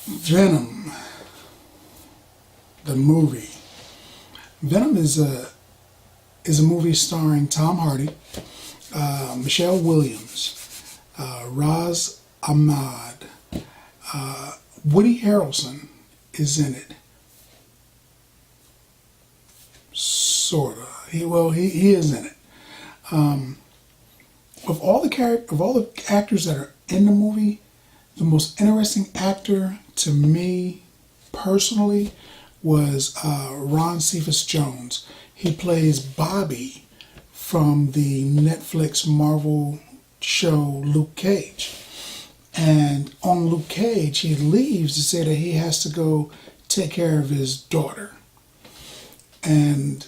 Venom, the movie. Venom is a movie starring Tom Hardy, Michelle Williams, Raz Ahmad, Woody Harrelson is in it. Sorta. He is in it. Of all the actors that are in the movie, the most interesting actor to me personally was Ron Cephas Jones. He plays Bobby from the Netflix Marvel show Luke Cage. And on Luke Cage, he leaves to say that he has to go take care of his daughter. And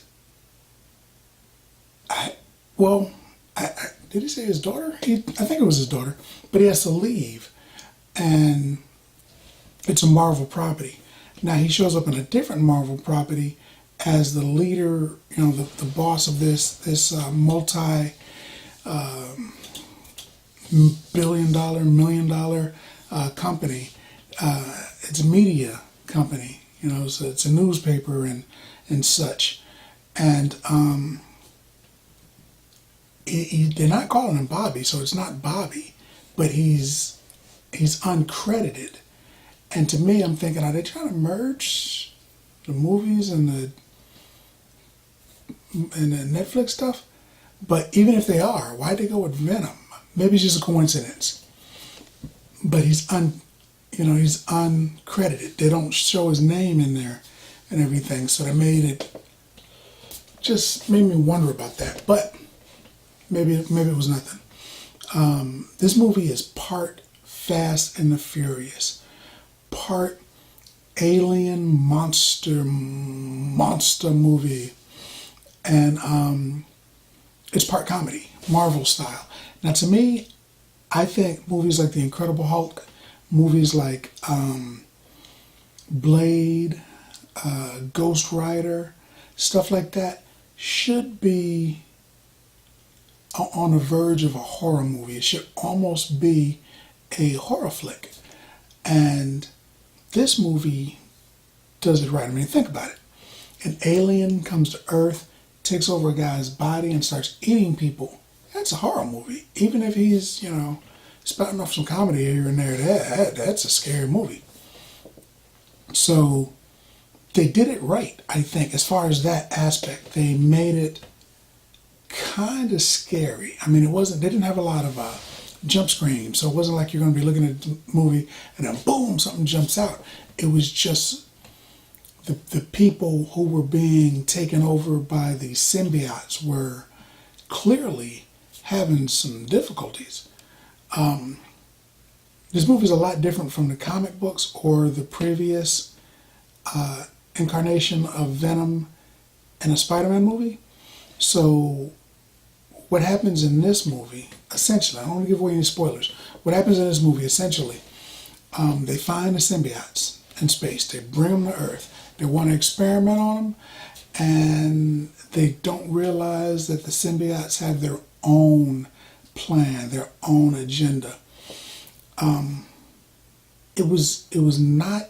did he say his daughter? I think it was his daughter, but he has to leave. And it's a Marvel property. Now he shows up in a different Marvel property as the leader, the boss of this multi million dollar company. It's a media company, so it's a newspaper and such. And they're not calling him Bobby, so it's not Bobby, but he's uncredited. And to me, I'm thinking, are they trying to merge the movies and the Netflix stuff? But even if they are, why'd they go with Venom? Maybe it's just a coincidence. But he's uncredited. They don't show his name in there and everything. So that made me wonder about that. But maybe it was nothing. This movie is part Fast and the Furious, part alien monster movie, and it's part comedy, Marvel style. Now to me, I think movies like The Incredible Hulk, movies like Blade, Ghost Rider, stuff like that should be on the verge of a horror movie. It should almost be a horror flick. And this movie does it right. I mean, think about it. An alien comes to Earth, takes over a guy's body, and starts eating people. That's a horror movie. Even if he's, spouting off some comedy here and there, that's a scary movie. So they did it right, I think, as far as that aspect. They made it kind of scary. I mean, they didn't have a lot of jump screams, so it wasn't like you're going to be looking at the movie and then boom, something jumps out. It was just the people who were being taken over by the symbiotes were clearly having some difficulties. This movie is a lot different from the comic books or the previous incarnation of Venom in a Spider-Man movie. So what happens in this movie, essentially, I don't want to give away any spoilers. What happens in this movie, essentially, they find the symbiotes in space. They bring them to Earth. They want to experiment on them, and they don't realize that the symbiotes have their own plan, their own agenda. It was not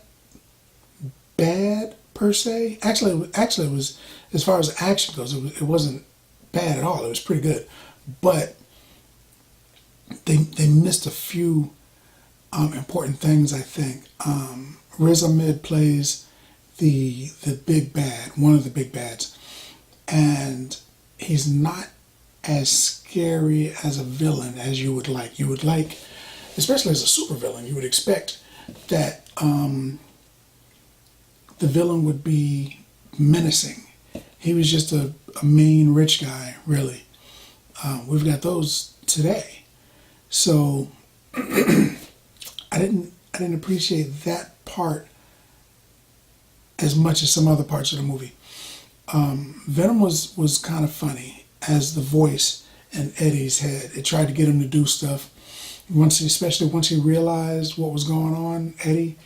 bad per se. Actually, it was, as far as action goes, it wasn't bad at all. It was pretty good, but they missed a few important things. I think Riz Ahmed plays the big bad, one of the big bads, and he's not as scary as a villain as you would like. You would like, especially as a supervillain, you would expect that the villain would be menacing. He was just a mean rich guy, really. We've got those today. So I didn't appreciate that part as much as some other parts of the movie. Venom was kind of funny as the voice in Eddie's head. It tried to get him to do stuff. Especially once he realized what was going on, Eddie,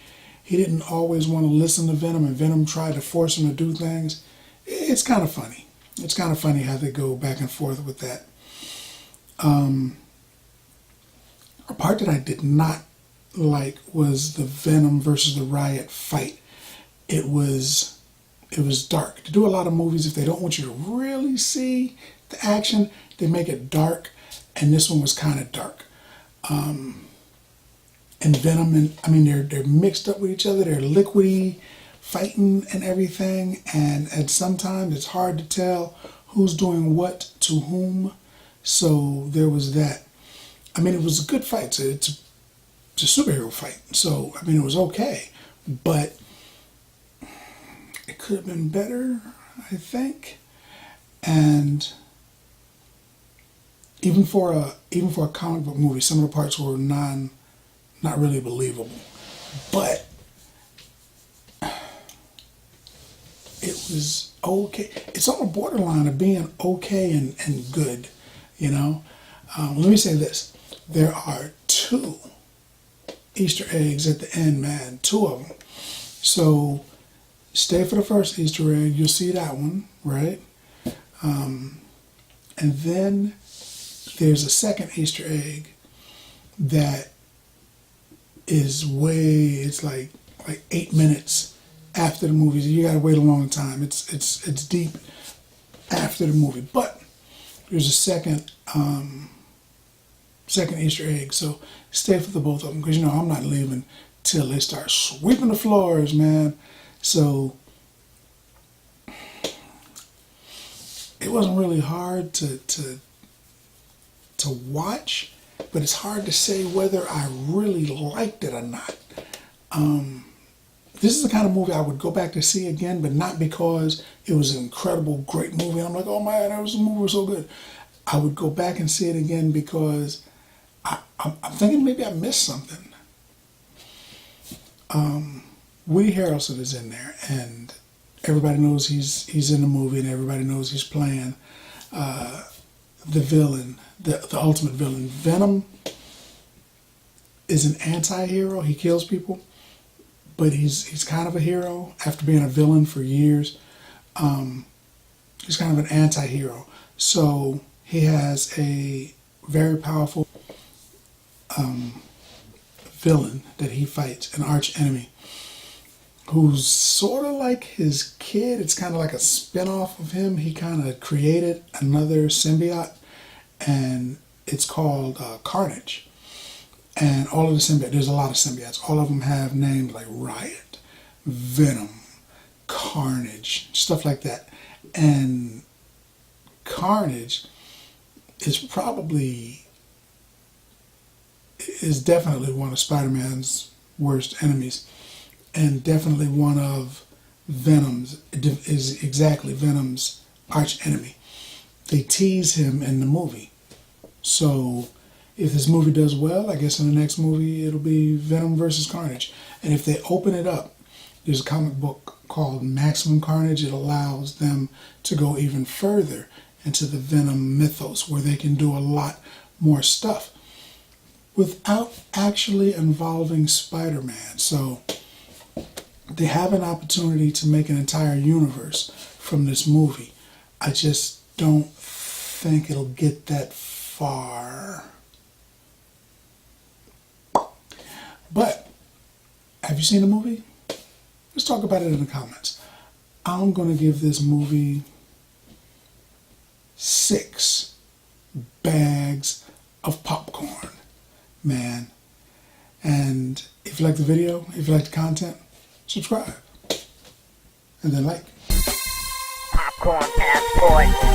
he didn't always want to listen to Venom, and Venom tried to force him to do things. It's kind of funny. It's kind of funny how they go back and forth with that. A part that I did not like was the Venom versus the Riot fight. It was dark. To do a lot of movies, if they don't want you to really see the action, they make it dark, and this one was kind of dark. And Venom, and I mean, they're mixed up with each other. They're liquidy, fighting and everything, and sometimes it's hard to tell who's doing what to whom. So there was that. I mean, it was a good fight. It's a superhero fight. So I mean, it was okay, but it could have been better, I think. And even for a comic book movie, some of the parts were not really believable. But it was okay. It's on the borderline of being okay and good, you know. Let me say this. There are 2 Easter eggs at the end, man. 2 of them. So stay for the first Easter egg. You'll see that one, right? And then there's a second Easter egg that is it's like 8 minutes after the movie. You gotta wait a long time. It's deep after the movie. But there's a second Easter egg. So stay for the both of them, because you know I'm not leaving till they start sweeping the floors, man. So it wasn't really hard to watch, but it's hard to say whether I really liked it or not. This is the kind of movie I would go back to see again, but not because it was an incredible, great movie. I'm like, oh man, that movie was so good. I would go back and see it again because I'm thinking maybe I missed something. Woody Harrelson is in there, and everybody knows he's in the movie, and everybody knows he's playing the villain, the ultimate villain. Venom is an anti-hero. He kills people, but he's kind of a hero after being a villain for years. He's kind of an anti-hero. So he has a very powerful villain that he fights, an arch enemy, who's sort of like his kid. It's kind of like a spin-off of him. He kind of created another symbiote, and it's called Carnage. And all of the symbiotes, there's a lot of symbiotes. All of them have names like Riot, Venom, Carnage, stuff like that. And Carnage is definitely one of Spider-Man's worst enemies, and definitely one of Venom's arch enemy. They tease him in the movie. So if this movie does well, I guess in the next movie it'll be Venom versus Carnage. And if they open it up, there's a comic book called Maximum Carnage. It allows them to go even further into the Venom mythos, where they can do a lot more stuff without actually involving Spider-Man. So they have an opportunity to make an entire universe from this movie. I just don't think it'll get that far. But have you seen the movie? Let's talk about it in the comments. I'm going to give this movie 6 bags of popcorn, man. And if you like the video, if you like the content, subscribe and then like. Popcorn Passport.